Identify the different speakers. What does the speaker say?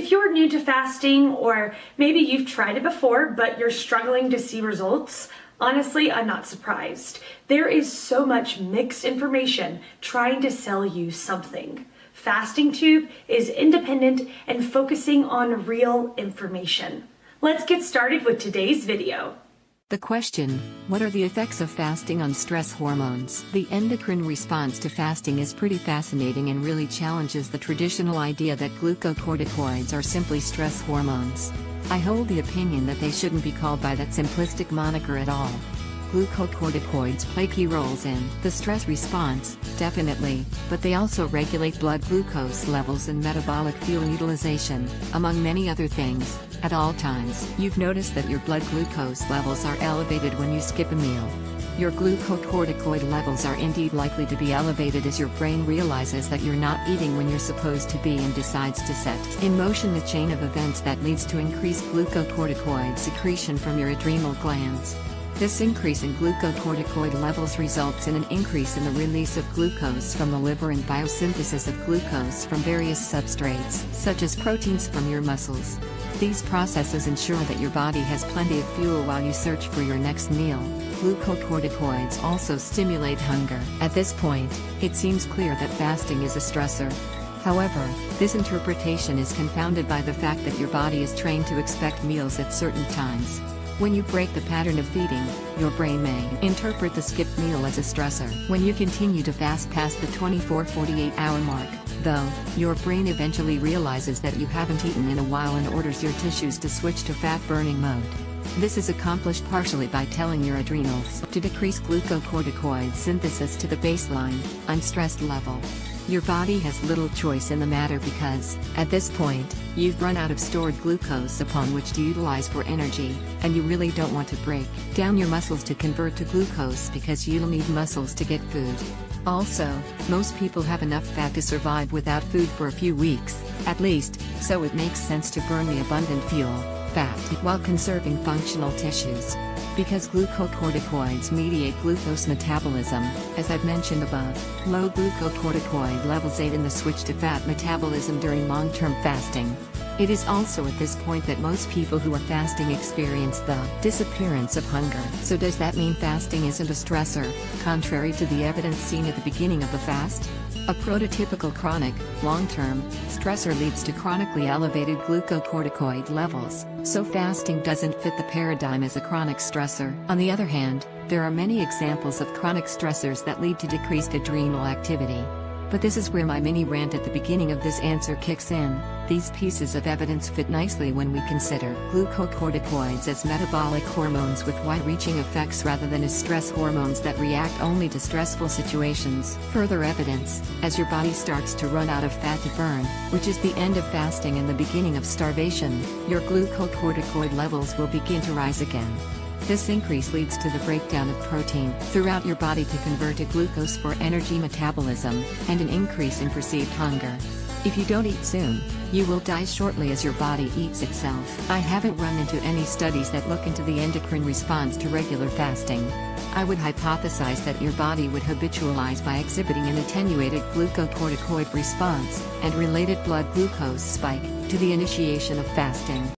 Speaker 1: If you're new to fasting, or maybe you've tried it before but you're struggling to see results, honestly, I'm not surprised. There is so much mixed information trying to sell you something. Fasting Tube is independent and focusing on real information. Let's get started with today's video.
Speaker 2: The question, what are the effects of fasting on stress hormones? The endocrine response to fasting is pretty fascinating and really challenges the traditional idea that glucocorticoids are simply stress hormones. I hold the opinion that they shouldn't be called by that simplistic moniker at all. Glucocorticoids play key roles in the stress response, definitely, but they also regulate blood glucose levels and metabolic fuel utilization, among many other things, at all times. You've noticed that your blood glucose levels are elevated when you skip a meal. Your glucocorticoid levels are indeed likely to be elevated as your brain realizes that you're not eating when you're supposed to be and decides to set in motion the chain of events that leads to increased glucocorticoid secretion from your adrenal glands. This increase in glucocorticoid levels results in an increase in the release of glucose from the liver and biosynthesis of glucose from various substrates, such as proteins from your muscles. These processes ensure that your body has plenty of fuel while you search for your next meal. Glucocorticoids also stimulate hunger. At this point, it seems clear that fasting is a stressor. However, this interpretation is confounded by the fact that your body is trained to expect meals at certain times. When you break the pattern of feeding, your brain may interpret the skipped meal as a stressor. When you continue to fast past the 24-48 hour mark, though, your brain eventually realizes that you haven't eaten in a while and orders your tissues to switch to fat-burning mode. This is accomplished partially by telling your adrenals to decrease glucocorticoid synthesis to the baseline, unstressed level. Your body has little choice in the matter because, at this point, you've run out of stored glucose upon which to utilize for energy, and you really don't want to break down your muscles to convert to glucose because you'll need muscles to get food. Also, most people have enough fat to survive without food for a few weeks, at least, so it makes sense to burn the abundant fuel, fat, while conserving functional tissues. Because glucocorticoids mediate glucose metabolism, as I've mentioned above, low glucocorticoid levels aid in the switch to fat metabolism during long-term fasting. It is also at this point that most people who are fasting experience the disappearance of hunger. So does that mean fasting isn't a stressor, contrary to the evidence seen at the beginning of the fast? A prototypical chronic, long-term, stressor leads to chronically elevated glucocorticoid levels, so fasting doesn't fit the paradigm as a chronic stressor. On the other hand, there are many examples of chronic stressors that lead to decreased adrenal activity. But this is where my mini rant at the beginning of this answer kicks in. These pieces of evidence fit nicely when we consider glucocorticoids as metabolic hormones with wide-reaching effects rather than as stress hormones that react only to stressful situations. Further evidence, as your body starts to run out of fat to burn, which is the end of fasting and the beginning of starvation, your glucocorticoid levels will begin to rise again. This increase leads to the breakdown of protein throughout your body to convert to glucose for energy metabolism, and an increase in perceived hunger. If you don't eat soon, you will die shortly as your body eats itself. I haven't run into any studies that look into the endocrine response to regular fasting. I would hypothesize that your body would habitualize by exhibiting an attenuated glucocorticoid response, and related blood glucose spike, to the initiation of fasting.